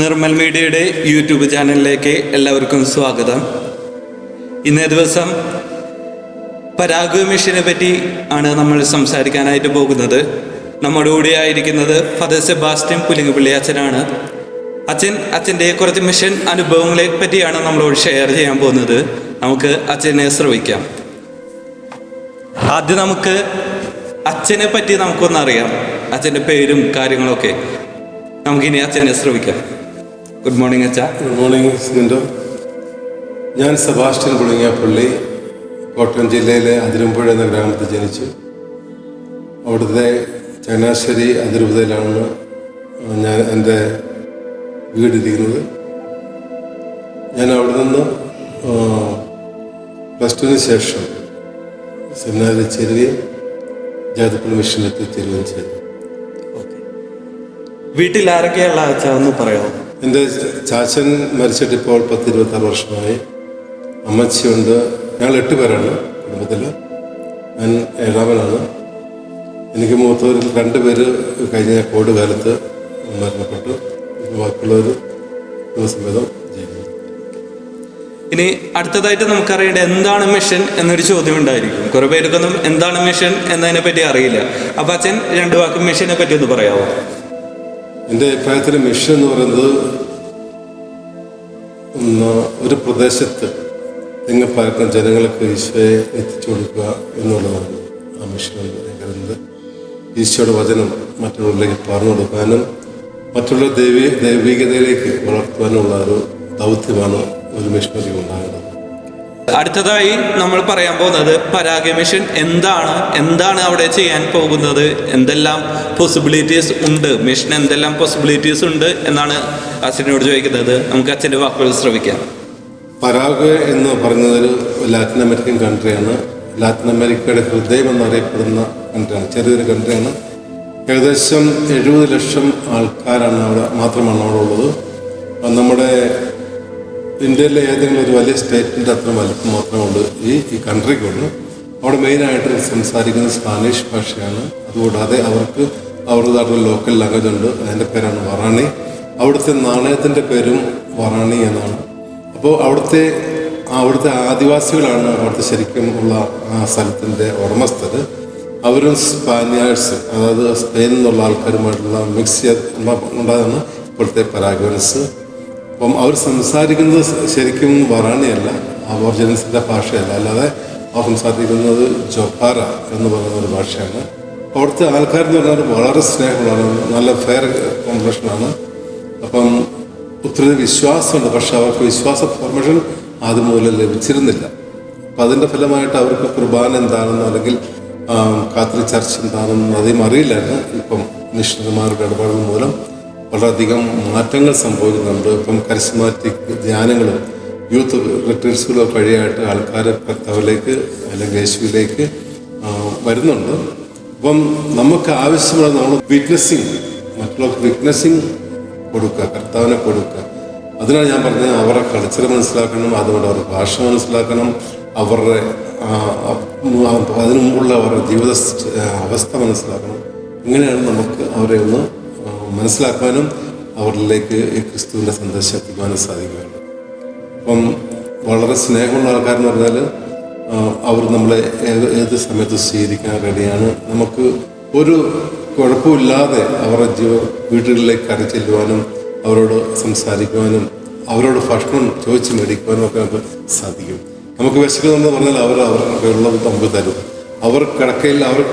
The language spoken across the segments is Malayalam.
നിർമ്മൽ മീഡിയയുടെ യൂട്യൂബ് ചാനലിലേക്ക് എല്ലാവർക്കും സ്വാഗതം. ഇന്നേ ദിവസം പരാഗ് മിഷനെ പറ്റി ആണ് നമ്മൾ സംസാരിക്കാനായിട്ട് പോകുന്നത്. നമ്മുടെ കൂടെ ആയിരിക്കുന്നത് ഫാദർ സെബാസ്റ്റ്യൻ പുലിങ്ങപ്പള്ളി അച്ഛനാണ്. അച്ഛൻ്റെ കുറച്ച് മിഷൻ അനുഭവങ്ങളെ പറ്റിയാണ് നമ്മളോട് ഷെയർ ചെയ്യാൻ പോകുന്നത്. നമുക്ക് അച്ഛനെ ശ്രവിക്കാം. ആദ്യം നമുക്ക് അച്ഛനെ പറ്റി നമുക്കൊന്നറിയാം, അച്ഛൻ്റെ പേരും കാര്യങ്ങളൊക്കെ. നമുക്കിനി അച്ഛനെ ശ്രവിക്കാം. ഗുഡ് മോർണിംഗ് അച്ഛാ. Good morning Sindhu. ഞാൻ സെബാസ്റ്റ്യൻ പുളിങ്ങപ്പള്ളി, കോട്ടയം ജില്ലയിലെ അതിരമ്പുഴ എന്ന ഗ്രാമത്തിൽ ജനിച്ചു. അവിടുത്തെ ചങ്ങനാശ്ശേരി അതിരൂപതയിലാണ് ഞാൻ എൻ്റെ വീടിരിക്കുന്നത്. ഞാൻ അവിടെ നിന്ന് +2 ശേഷം സെമിനാറിൽ ചേരുകയും ജാതിപ്പള്ളി മിഷനിലെത്തി ചേരുകയും ചെയ്തു. വീട്ടിൽ ആരൊക്കെയുള്ള അച്ഛാ ഒന്ന് പറയാമോ? എൻ്റെ ചാച്ചൻ മരിച്ചിട്ട് ഇപ്പോൾ 10-26 വർഷമായി. അമ്മച്ചിയുണ്ട്. ഞങ്ങൾ 8 പേരാണ് കുടുംബത്തിൽ. ഞാൻ 7ാമനാണ്. എനിക്ക് മൂത്തവരിൽ 2 പേര് കഴിഞ്ഞ കോവിഡ് കാലത്ത് മരണപ്പെട്ടു. ബാക്കിയുള്ളവർ ദിവസഭേദം ജീവിക്കുന്നു. ഇനി അടുത്തതായിട്ട് നമുക്കറിയേണ്ടത് എന്താണ് മിഷൻ എന്നൊരു ചോദ്യം ഉണ്ടായിരിക്കും. കുറെ പേർക്കൊന്നും എന്താണ് മിഷൻ എന്നതിനെ പറ്റി അറിയില്ല. അപ്പം അച്ഛൻ 2 വാക്ക് മിഷനെ പറ്റി ഒന്ന് പറയാമോ? എൻ്റെ അഭിപ്രായത്തിൽ മിഷൻ എന്ന് പറയുന്നത് ഒരു പ്രദേശത്ത് തിങ്ങപ്പാർക്കുന്ന ജനങ്ങൾക്ക് ഈശോയെ എത്തിച്ചു കൊടുക്കുക എന്നുള്ളതാണ് ആ മിഷൻ എന്ന് പറയുന്നത്. ഈശോയുടെ വചനം മറ്റുള്ളവരിലേക്ക് പറഞ്ഞു കൊടുക്കാനും മറ്റുള്ള ദൈവികതയിലേക്ക് വളർത്തുവാനുള്ള ഒരു ദൗത്യമാണ് ഒരു മിഷനറി ഉണ്ടാകുന്നത്. അടുത്തതായി നമ്മൾ പറയാൻ പോകുന്നത് പരാഗ് മിഷൻ എന്താണ് അവിടെ ചെയ്യാൻ പോകുന്നത്, എന്തെല്ലാം പോസിബിലിറ്റീസ് ഉണ്ട്, മിഷൻ എന്തെല്ലാം പോസിബിലിറ്റീസ് ഉണ്ട് എന്നാണ് അച്ഛനോട് ചോദിക്കുന്നത്. നമുക്ക് അച്ഛൻ്റെ വാക്കുകൾ ശ്രവിക്കാം. പരാഗ് എന്ന് പറയുന്നതൊരു ലാറ്റിൻ അമേരിക്കൻ കൺട്രിയാണ്. ലാറ്റിൻ അമേരിക്കയുടെ ഹൃദയം എന്നറിയപ്പെടുന്ന കൺട്രിയാണ്. ചെറിയൊരു കൺട്രിയാണ്. ഏകദേശം 70 ലക്ഷം ആൾക്കാരാണ് മാത്രമാണ് അവിടെ ഉള്ളത്. നമ്മുടെ ഇന്ത്യയിലെ ഏതെങ്കിലും ഒരു വലിയ സ്റ്റേറ്റിൻ്റെ അത്ര വലിപ്പം മാത്രമുണ്ട് ഈ കൺട്രിക്കുള്ളൂ. അവിടെ മെയിനായിട്ട് സംസാരിക്കുന്നത് സ്പാനിഷ് ഭാഷയാണ്. അതുകൂടാതെ അവർക്ക് അവരുടേതായിട്ടുള്ള ലോക്കൽ ലാംഗ്വേജ് ഉണ്ട്. അതിൻ്റെ പേരാണ് വറാണി. അവിടുത്തെ നാണയത്തിൻ്റെ പേരും വറാണി എന്നാണ്. അപ്പോൾ അവിടുത്തെ ആദിവാസികളാണ് അവിടുത്തെ ശരിക്കും ഉള്ള ആ സ്ഥലത്തിൻ്റെ ഉടമസ്ഥർ. അവരും സ്പാനിയേഴ്സ്, അതായത് സ്പെയിനിൽ നിന്നുള്ള ആൾക്കാരുമായിട്ടുള്ള മിക്സ് ഉണ്ടാകുന്ന ഇപ്പോഴത്തെ പരാഗ്വൻസ്. അപ്പം അവർ സംസാരിക്കുന്നത് ശരിക്കും വറാണിയല്ല, അബോർജിനൽസിൻ്റെ ഭാഷയല്ല. അല്ലാതെ അവർ സംസാരിക്കുന്നത് ജൊപ്പാര എന്ന് പറയുന്ന ഒരു ഭാഷയാണ്. അവിടുത്തെ ആൾക്കാരെന്ന് പറഞ്ഞാൽ വളരെ സ്നേഹമുള്ളതാണ്, നല്ല ഫെയർ കോമ്പിനേഷനാണ്. അപ്പം ഒത്തിരി വിശ്വാസമുണ്ട്. പക്ഷെ അവർക്ക് വിശ്വാസ ഫോർമേഷൻ ആദ്യം മുതൽ ലഭിച്ചിരുന്നില്ല. അപ്പം അതിൻ്റെ ഫലമായിട്ട് അവർക്ക് കുർബാന എന്താണെന്നോ അല്ലെങ്കിൽ കാത്തലിക് ചർച്ച് എന്താണെന്നോ അധികം അറിയില്ലായിരുന്നു. ഇപ്പം മിഷണറിമാരുടെ ഇടപാടുകൾ മൂലം വളരെയധികം മാറ്റങ്ങൾ സംഭവിക്കുന്നുണ്ട്. ഇപ്പം കരിസ്മാറ്റിക് ധ്യാനങ്ങളും യൂത്ത് റിട്രീറ്റ്സുകളും വഴിയായിട്ട് ആൾക്കാർ കർത്താവിലേക്ക് അല്ലെങ്കിൽ യേശുവിലേക്ക് വരുന്നുണ്ട്. അപ്പം നമുക്ക് ആവശ്യമുള്ള നമ്മൾ മറ്റുള്ളവർക്ക് വിറ്റ്നസ്സിങ് കൊടുക്കുക, കർത്താവിനെ കൊടുക്കുക. അതിനാണ് ഞാൻ പറഞ്ഞത്, അവരുടെ കൾച്ചർ മനസ്സിലാക്കണം, അതുകൊണ്ട് അവരുടെ ഭാഷ മനസ്സിലാക്കണം, അവരുടെ അതിനു മുമ്പുള്ള അവരുടെ ജീവിത അവസ്ഥ മനസ്സിലാക്കണം. ഇങ്ങനെയാണ് നമുക്ക് അവരെ ഒന്ന് മനസ്സിലാക്കാനും അവരിലേക്ക് ഈ ക്രിസ്തുവിൻ്റെ സന്ദേശം എത്തിക്കാനും സാധിക്കുകയുള്ളൂ. അപ്പം വളരെ സ്നേഹമുള്ള ആൾക്കാരെന്ന് പറഞ്ഞാൽ അവർ നമ്മളെ ഏത് സമയത്ത് സ്വീകരിക്കാൻ റെഡിയാണ്. നമുക്ക് ഒരു കുഴപ്പമില്ലാതെ അവരുടെ വീടുകളിലേക്ക് കയറി ചെല്ലുവാനും അവരോട് സംസാരിക്കുവാനും അവരോട് ഭക്ഷണം ചോദിച്ച് മേടിക്കുവാനും ഒക്കെ നമുക്ക് സാധിക്കും. നമുക്ക് വിശക്കുന്നെന്ന് പറഞ്ഞാൽ അവർക്ക് ഉള്ളത് നമുക്ക് തരും. അവർ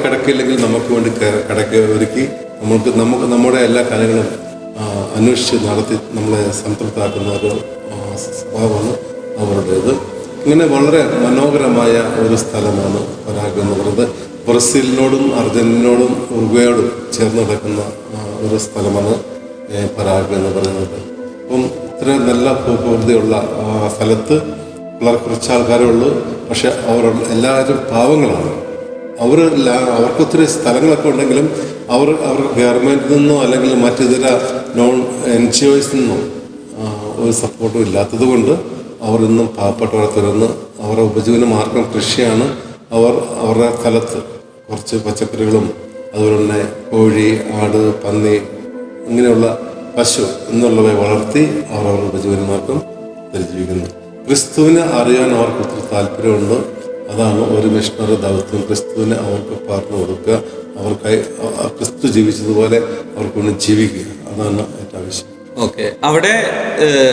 കിടക്കയില്ലെങ്കിൽ നമുക്ക് വേണ്ടി കിടക്ക ഒരുക്കി നമുക്ക് നമ്മുടെ എല്ലാ കാര്യങ്ങളും അന്വേഷിച്ച് നടത്തി നമ്മളെ സംതൃപ്തരാക്കുന്ന ഒരു സ്വഭാവമാണ് അവരുടേത്. ഇങ്ങനെ വളരെ മനോഹരമായ ഒരു സ്ഥലമാണ് പരാഗ് എന്ന് പറയുന്നത്. ബ്രസീലിനോടും അർജന്റീനയോടും ഉറുഗ്വേയോടും ചേർന്ന് കിടക്കുന്ന ഒരു സ്ഥലമാണ് പരാഗ് എന്ന് പറയുന്നത്. അപ്പം ഇത്രയും നല്ല ഭൂപ്രകൃതിയുള്ള സ്ഥലത്ത് വളരെ കുറച്ച് ആൾക്കാരേ ഉള്ളൂ. പക്ഷെ എല്ലാവരും പാവങ്ങളാണ്. അവർക്കൊത്തിരി സ്ഥലങ്ങളൊക്കെ ഉണ്ടെങ്കിലും അവർക്ക് ഗവൺമെൻറ്റിൽ നിന്നോ അല്ലെങ്കിൽ മറ്റിതര NGOs നിന്നോ ഒരു സപ്പോർട്ടും ഇല്ലാത്തത് കൊണ്ട് അവർ ഇന്നും പാവപ്പെട്ടവരെ തുറന്ന് അവരുടെ ഉപജീവന മാർഗം കൃഷിയാണ്. അവരുടെ സ്ഥലത്ത് കുറച്ച് പച്ചക്കറികളും അതുപോലെ തന്നെ കോഴി, ആട്, പന്നി ഇങ്ങനെയുള്ള പശു എന്നുള്ളവയെ വളർത്തി അവർ അവരുടെ ഉപജീവനമാർഗം ജീവിക്കുന്നു. ക്രിസ്തുവിനെ അറിയാൻ അവർക്ക് ഒത്തിരി താല്പര്യമുണ്ട്. അതാണ് ഒരു മിഷണറി ദൗത്യം. ക്രിസ്തുവിനെ അവർക്ക് പറഞ്ഞു കൊടുക്കുക, അവർക്കായി ക്രിസ്തു ജീവിച്ചതുപോലെ അവർക്കൊന്ന് ജീവിക്കുക. അതാണ് ഏറ്റവും ആവശ്യം. ഓക്കെ, അവിടെ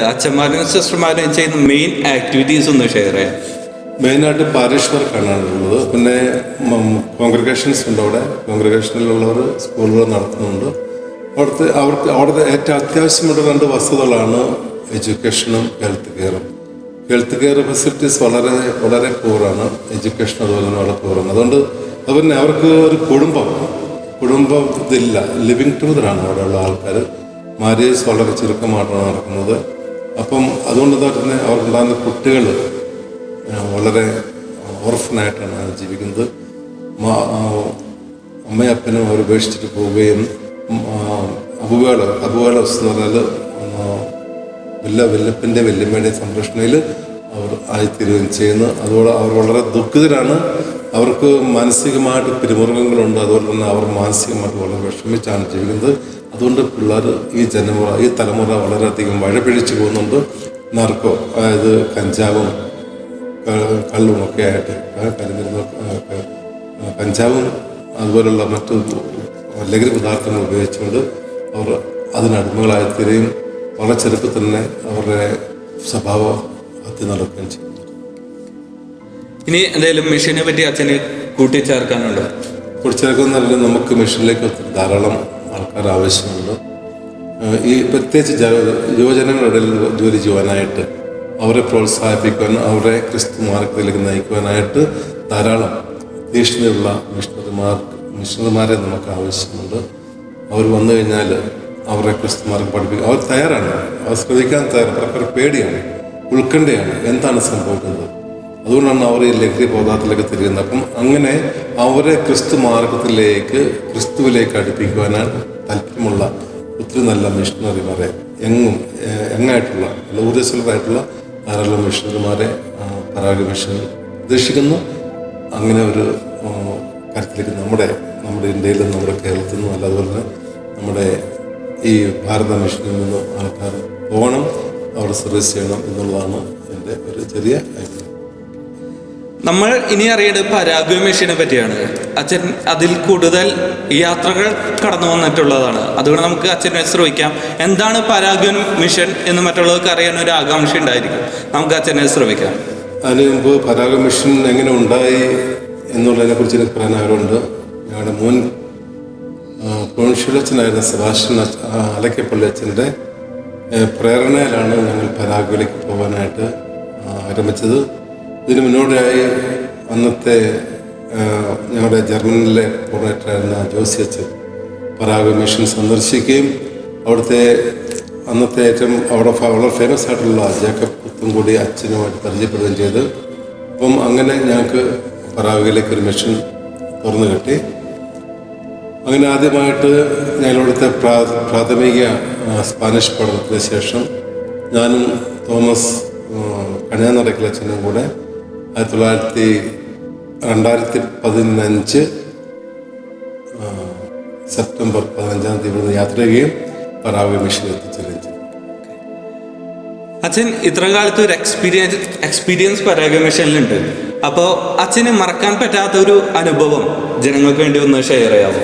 അച്ഛന്മാരും സിസ്റ്റർമാരും ചെയ്യുന്ന മെയിൻ ആക്ടിവിറ്റീസ് ഒന്ന് ഷെയർ ചെയ്യാം. മെയിനായിട്ട് പാരിഷ് വർക്കാണ് ഉള്ളത്. പിന്നെ കോൺഗ്രിഗേഷൻസ് ഉണ്ട്. അവിടെ കോൺഗ്രിഗേഷനിലുള്ളവർ സ്കൂളുകൾ നടത്തുന്നുണ്ട്. അവിടുത്തെ ഏറ്റവും അത്യാവശ്യമുള്ള 2 വസ്തുതകളാണ് എഡ്യൂക്കേഷനും ഹെൽത്ത് കെയറും. ഹെൽത്ത് കെയർ ഫെസിലിറ്റീസ് വളരെ വളരെ പൂറാണ്. എഡ്യൂക്കേഷൻ അതുപോലെ തന്നെ വളരെ പൂറാണ്. അതുപോലെ അവർക്ക് ഒരു കുടുംബം ഇതില്ല. ലിവിങ് ടുഗദറാണ് അവിടെയുള്ള ആൾക്കാർ. മാരേജ് വളരെ ചുരുക്കമായിട്ടാണ് നടക്കുന്നത്. അപ്പം അതുകൊണ്ട് തന്നെ അവർക്കുണ്ടാകുന്ന കുട്ടികൾ വളരെ ഓർഫനായിട്ടാണ് ജീവിക്കുന്നത്. അമ്മയും അപ്പനും അവർ ഉപേക്ഷിച്ചിട്ട് പോവുകയും അബുവേള എന്ന് പറഞ്ഞാൽ വല്യപ്പൻ്റെ വല്യമ്മയുടെ സംരക്ഷണയിൽ അവർ ആയിത്തീരുകയും ചെയ്യുന്നു. അതുപോലെ അവർ വളരെ ദുഃഖിതരാണ്. അവർക്ക് മാനസികമായിട്ട് പിരിമുറുക്കങ്ങളുണ്ട്. അതുപോലെ തന്നെ അവർ മാനസികമായിട്ട് വളരെ വിഷമിച്ചാണ് ജീവിക്കുന്നത്. അതുകൊണ്ട് പിള്ളേർ ഈ തലമുറ വളരെയധികം വഴപിഴിച്ചു പോകുന്നുണ്ട്. നാർക്കോ, അതായത് കഞ്ചാവും കള്ളും ഒക്കെ ആയിട്ട് കഞ്ചാവും അതുപോലുള്ള മറ്റു ലഹരി പദാർത്ഥങ്ങൾ ഉപയോഗിച്ചുകൊണ്ട് അവർ അതിനടിമകളായിത്തീരുകയും വളരെ ചെറുപ്പത്തിൽ തന്നെ അവരുടെ സ്വഭാവ ഹത്യ നടക്കുകയും ചെയ്യുന്നു. ഇനി എന്തെങ്കിലും മിഷനെ പറ്റി അച്ഛന് കൂട്ടിച്ചേർക്കാനുണ്ടോ? കൂട്ടിച്ചേർക്കുന്നതല്ല, നമുക്ക് മിഷനിലേക്ക് ഒത്തിരി ധാരാളം ആൾക്കാർ ആവശ്യമുണ്ട്. ഈ പ്രത്യേകിച്ച് യുവജനങ്ങളുടെ ജോലി ചെയ്യുവാനായിട്ട്, അവരെ പ്രോത്സാഹിപ്പിക്കുവാൻ, അവരെ ക്രിസ്തു മാർഗത്തിലേക്ക് നയിക്കുവാനായിട്ട് ധാരാളം തീക്ഷ്ണതയുള്ള മിഷണറിമാരെ നമുക്ക് ആവശ്യമുണ്ട്. അവർ വന്നു കഴിഞ്ഞാൽ അവരെ ക്രിസ്തു മാർഗം പഠിപ്പിക്കുക. അവർ തയ്യാറാണ്, അവർ ശ്രദ്ധിക്കാൻ തയ്യാറാണ്. അവർക്ക് പേടിയാണ്, ഉത്കണ്ഠയാണ്, എന്താണ് സംഭവിക്കുന്നത്. അതുകൊണ്ടാണ് അവർ ഈ ലഹരി പദാർത്ഥത്തിലേക്ക് തിരിയുന്നത്. അപ്പം അങ്ങനെ അവരെ ക്രിസ്തു മാർഗത്തിലേക്ക്, ക്രിസ്തുവിലേക്ക് അടുപ്പിക്കുവാനാണ് താല്പര്യമുള്ള ഒത്തിരി നല്ല മിഷണറിമാരെ, എങ്ങായിട്ടുള്ള ഊർജ്ജസ്വലരായിട്ടുള്ള ധാരാളം മിഷണറിമാരെ പരാഗ മിഷൻ ഉദ്ദേശിക്കുന്നു. അങ്ങനെ ഒരു കാര്യത്തിലേക്ക് നമ്മുടെ ഇന്ത്യയിലും നമ്മുടെ കേരളത്തിൽ നിന്നും, അതുപോലെ തന്നെ നമ്മുടെ ഈ ഭാരത മിഷനിൽ നിന്നും ആൾക്കാർ പോകണം, അവിടെ സർവീസ് ചെയ്യണം എന്നുള്ളതാണ് എൻ്റെ ഒരു ചെറിയ അഭിപ്രായം. നമ്മൾ ഇനി അറിയേണ്ടത് പരാഗ് മിഷനെ പറ്റിയാണ്. അച്ഛൻ അതിൽ കൂടുതൽ യാത്രകൾ കടന്നു വന്നിട്ടുള്ളതാണ്. അതുകൊണ്ട് നമുക്ക് അച്ഛനെ ശ്രമിക്കാം. എന്താണ് പരാഗ് മിഷൻ എന്ന് മറ്റുള്ളവർക്ക് അറിയാൻ ഒരു ആകാംക്ഷ ഉണ്ടായിരിക്കും. നമുക്ക് അച്ഛനെ ശ്രമിക്കാം. അതിന് മുമ്പ് പരാഗ് മിഷൻ എങ്ങനെ ഉണ്ടായി എന്നുള്ളതിനെ കുറിച്ച് എനിക്ക് പറയാൻ ആഗ്രഹമുണ്ട്. ഞങ്ങളുടെ മുൻ പ്രൊവിൻഷ്യൽ സെബാസ്റ്റ്യൻ അലക്കപ്പള്ളി അച്ഛൻ്റെ പ്രേരണയിലാണ് ഞങ്ങൾ പരാഗിലേക്ക് പോകാനായിട്ട് ആരംഭിച്ചത്. ഇതിന് മുന്നോടിയായി അന്നത്തെ ഞങ്ങളുടെ ജർമ്മനിയിലെ കോർഡിനേറ്ററായിരുന്ന ജോസി അച്ഛൻ പരാഗ് മിഷൻ സന്ദർശിക്കുകയും അവിടുത്തെ അന്നത്തെ ഏറ്റവും വളരെ ഫേമസ് ആയിട്ടുള്ള ജേക്കബ് പുത്തുംകൂടി അച്ഛനുമായിട്ട് പരിചയപ്പെടുകയും ചെയ്ത്, അപ്പം അങ്ങനെ ഞങ്ങൾക്ക് പരാഗിലേക്ക് ഒരു മിഷൻ തുറന്നു കിട്ടി. അങ്ങനെ ആദ്യമായിട്ട് ഞങ്ങളിവിടുത്തെ പ്രാഥമിക സ്പാനിഷ് പഠനത്തിന് ശേഷം ഞാനും തോമസ് കണിയാനടക്കലച്ഛനും കൂടെ 2015 സെപ്റ്റംബർ 15 ഇവിടുന്ന് യാത്ര ചെയ്യുകയും പരാഗ് മിഷനിൽ എത്തിച്ചേരുകയും ചെയ്തു. അച്ഛൻ ഇത്ര കാലത്ത് ഒരു എക്സ്പീരിയൻസ് പരാഗ് മിഷനിലുണ്ട്. അപ്പോൾ അച്ഛന് മറക്കാൻ പറ്റാത്തൊരു അനുഭവം ജനങ്ങൾക്ക് വേണ്ടി ഒന്ന് ഷെയർ ചെയ്യാമോ?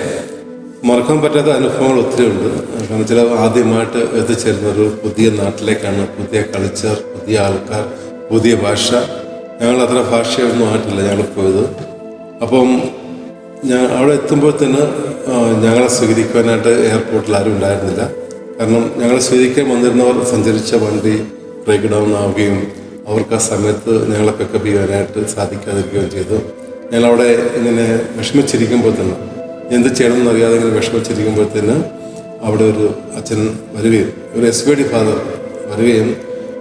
മറക്കാൻ പറ്റാത്ത അനുഭവങ്ങൾ ഒത്തിരി ഉണ്ട്. കാരണം ചില ആദ്യമായിട്ട് എത്തിച്ചേരുന്ന ഒരു പുതിയ നാട്ടിലേക്കാണ്, പുതിയ കൾച്ചർ, പുതിയ ആൾക്കാർ, പുതിയ ഭാഷ. ഞങ്ങൾ അത്ര ഭാഷയൊന്നും ആയിട്ടില്ല ഞങ്ങൾ പോയത്. അപ്പം അവിടെ എത്തുമ്പോഴത്തേന് ഞങ്ങളെ സ്വീകരിക്കുവാനായിട്ട് എയർപോർട്ടിൽ ആരും ഉണ്ടായിരുന്നില്ല. കാരണം ഞങ്ങളെ സ്വീകരിക്കാൻ വന്നിരുന്നവർ സഞ്ചരിച്ച വണ്ടി ബ്രേക്ക് ഡൗൺ ആവുകയും അവർക്ക് ആ സമയത്ത് ഞങ്ങളെ പിക്കപ്പ് ചെയ്യാനായിട്ട് സാധിക്കാതിരിക്കുകയും ചെയ്തു. ഞങ്ങളവിടെ ഇങ്ങനെ വിഷമിച്ചിരിക്കുമ്പോൾ തന്നെ, എന്ത് ചെയ്യണമെന്ന് അറിയാതെ ഇങ്ങനെ വിഷമിച്ചിരിക്കുമ്പോഴത്തേന് അവിടെ ഒരു അച്ഛൻ വരികയും, ഒരു SVD ഫാദർ വരികയും,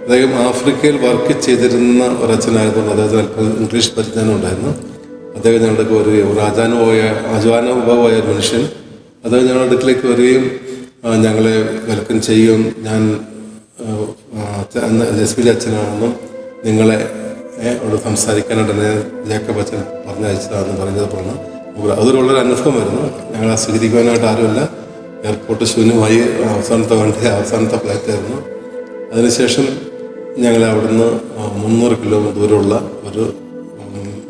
അദ്ദേഹം ആഫ്രിക്കയിൽ വർക്ക് ചെയ്തിരുന്ന ഒരച്ഛനായതുകൊണ്ട് അദ്ദേഹത്തിന് അല്പം ഇംഗ്ലീഷ് പരിജ്ഞാനം ഉണ്ടായിരുന്നു. അദ്ദേഹം ഞങ്ങളുടെ വരികയും, ഒരു ആചാനുഭവമായ ഒരു മനുഷ്യൻ, അദ്ദേഹം ഞങ്ങളുടെ അടുക്കിലേക്ക് വരികയും ഞങ്ങളെ വെൽക്കം ചെയ്യുകയും, ഞാൻ SVD അച്ഛനാണെന്നും നിങ്ങളെ അവിടെ സംസാരിക്കാനായിട്ട് എന്നെ ജേക്കബ് അച്ഛൻ പറഞ്ഞയച്ചതാണെന്ന് പറഞ്ഞതുപോലെ അതൊരു വളരെ അനുഭവമായിരുന്നു. ഞങ്ങളെ സ്വീകരിക്കുവാനായിട്ട് ആരുമില്ല. എയർപോർട്ട് ശൂന്യമായി. അവസാനത്തെ വണ്ടി, അവസാനത്തെ ഫ്ലൈറ്റായിരുന്നു. അതിനുശേഷം ഞങ്ങളെ അവിടുന്ന് 300 കിലോമീറ്റർ ദൂരമുള്ള ഒരു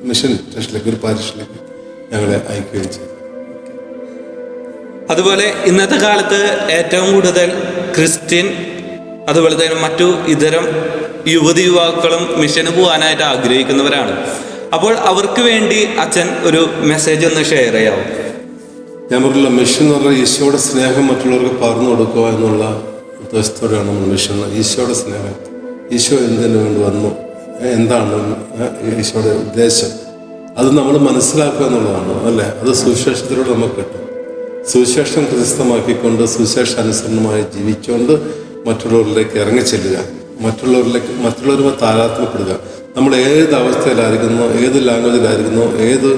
മിഷൻ സ്റ്റേഷനിലേക്ക്, ഒരു പാരിഷിലേക്ക് ഞങ്ങളെ അയക്കുകയും ചെയ്തു. അതുപോലെ ഇന്നത്തെ കാലത്ത് ഏറ്റവും കൂടുതൽ ക്രിസ്ത്യൻ അതുപോലെ തന്നെ മറ്റു ഇതരം യുവതിയുവാക്കളും മിഷന് പോകാനായിട്ട് ആഗ്രഹിക്കുന്നവരാണ്. അപ്പോൾ അവർക്ക് വേണ്ടി അച്ഛൻ ഒരു മെസ്സേജ് ഒന്ന് ഷെയർ ചെയ്യാവും. ഞാൻ പറഞ്ഞില്ല, മിഷൻ എന്ന് പറഞ്ഞാൽ ഈശോയുടെ സ്നേഹം മറ്റുള്ളവർക്ക് പകർന്നു കൊടുക്കുക എന്നുള്ള ഉദ്ദേശത്തോടെയാണ് നമ്മൾ മിഷൻ. ഈശോയുടെ സ്നേഹം, ഈശോ എന്തിനു വേണ്ടി വന്നു, എന്താണ് ഈശോയുടെ ഉദ്ദേശം, അത് നമ്മൾ മനസ്സിലാക്കുക എന്നുള്ളതാണ്, അല്ലേ? അത് സുവിശേഷത്തിലൂടെ നമുക്ക് കിട്ടും. സുവിശേഷം ഹൃദയസ്ഥമാക്കിക്കൊണ്ട് സുവിശേഷ അനുസരണമായി ജീവിച്ചുകൊണ്ട് മറ്റുള്ളവരിലേക്ക് ഇറങ്ങിച്ചെല്ലുക, മറ്റുള്ളവരുമായി താരാത്മ്യപ്പെടുക. നമ്മൾ ഏത് അവസ്ഥയിലായിരിക്കുന്നു, ഏത് ലാംഗ്വേജിലായിരിക്കുന്നു, ഏത്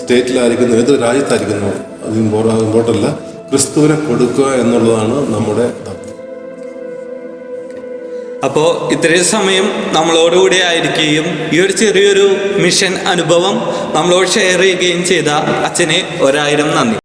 സ്റ്റേറ്റിലായിരിക്കുന്നു, ഏത് രാജ്യത്തായിരിക്കുന്നു, അത് ഇമ്പോർട്ടല്ല. ക്രിസ്തുവിനെ കൊടുക്കുക എന്നുള്ളതാണ് നമ്മുടെ ദൗത്യം. അപ്പോൾ ഇത്രയും സമയം നമ്മളോടുകൂടി ആയിരിക്കുകയും ഈ ഒരു ചെറിയൊരു മിഷൻ അനുഭവം നമ്മളോട് ഷെയർ ചെയ്യുകയും ചെയ്ത അച്ഛന് 1000 നന്ദി.